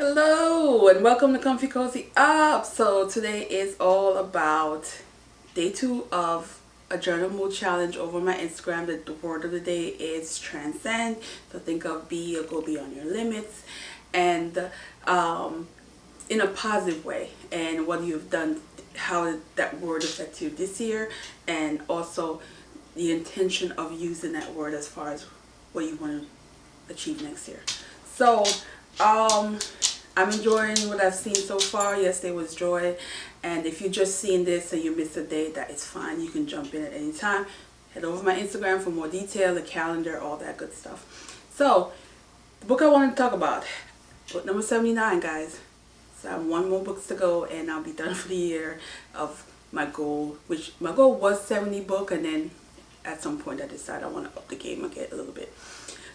Hello and welcome to Comfy Cozy Up. So today is all about day 2 of a journal mood challenge over my Instagram. The word of the day is transcend. So think of be or go beyond your limits, and in a positive way, and what you've done, how that word affects you this year, and also the intention of using that word as far as what you want to achieve next year. So I'm enjoying what I've seen so far. Yesterday was joy, and if you're just seeing this and you missed a day, that is fine. You can jump in at any time. Head over to my Instagram for more detail, the calendar, all that good stuff. So the book I wanted to talk about, book number 79, guys. So I have one more books to go and I'll be done for the year of my goal, which my goal was 70 book, and then at some point I decided I want to up the game again a little bit.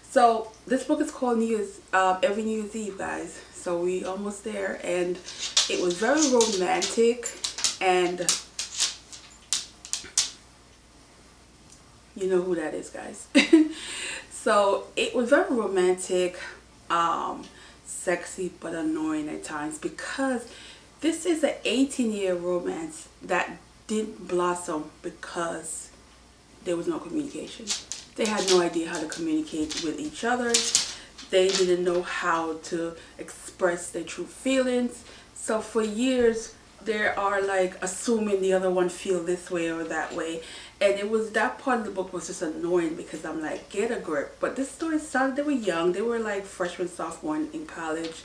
So this book is called Every New Year's Eve, guys. So we almost there, and it was very romantic, and you know who that is, guys. So it was very romantic, sexy but annoying at times, because this is an 18-year romance that didn't blossom because there was no communication. They had no idea how to communicate with each other. They didn't know how to express their true feelings. So for years, they are like assuming the other one feel this way or that way. And it was, that part of the book was just annoying, because I'm like, get a grip. But this story started, they were young. They were like freshman, sophomore in college.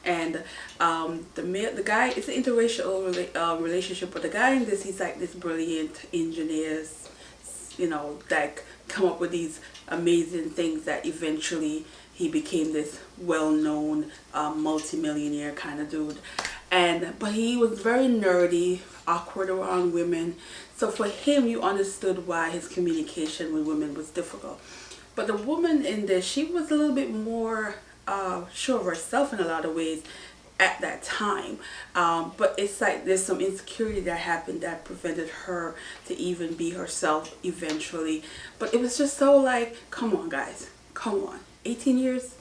And the guy, it's an interracial relationship, but the guy in this, he's like this brilliant engineer, you know, like come up with these amazing things that eventually he became this well-known multi-millionaire kind of dude. But he was very nerdy, awkward around women. So for him, you understood why his communication with women was difficult. But the woman in this, she was a little bit more sure of herself in a lot of ways at that time. But it's like there's some insecurity that happened that prevented her to even be herself eventually. But it was just so like, come on guys, come on. 18 years,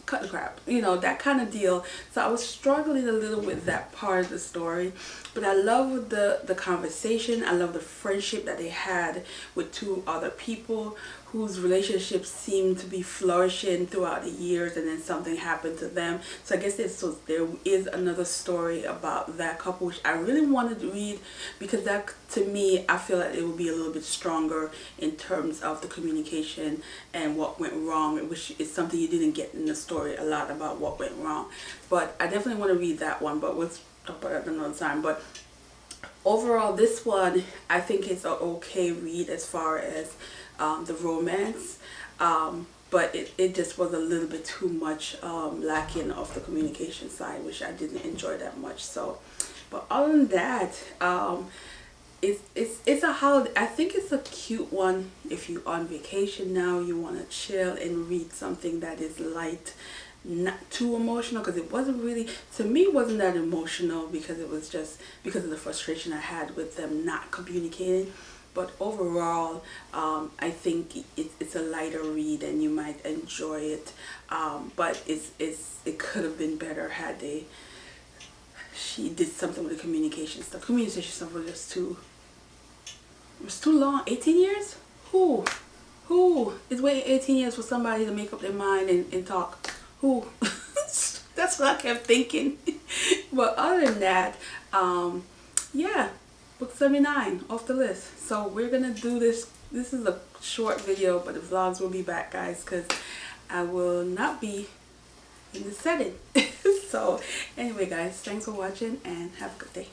cut the crap, you know, that kind of deal. So I was struggling a little with that part of the story, but I love the conversation. I love the friendship that they had with two other people whose relationships seemed to be flourishing throughout the years, and then something happened to them. So I guess there is another story about that couple, which I really wanted to read, because that, to me, I feel like it would be a little bit stronger in terms of the communication and what went wrong, which is something you didn't get in the story a lot about what went wrong. But I definitely want to read that one, but we'll talk about it another time. But overall, this one, I think it's an okay read as far as the romance, but it just was a little bit too much lacking of the communication side, which I didn't enjoy that much. So, but other than that, it's a holiday. I think it's a cute one if you're on vacation now, you want to chill and read something that is light, not too emotional, because it wasn't really, to me, it wasn't that emotional, because it was just because of the frustration I had with them not communicating. But overall, I think it's a lighter read and you might enjoy it. But it could have been better had she did something with the communication stuff. Communication stuff was just too, it was too long. 18 years? Who is waiting 18 years for somebody to make up their mind and talk? Who? That's what I kept thinking. But other than that, yeah. Book 79 off the list. So we're gonna do this. This is a short video, but the vlogs will be back, guys, because I will not be in the setting. So anyway, guys, thanks for watching and have a good day.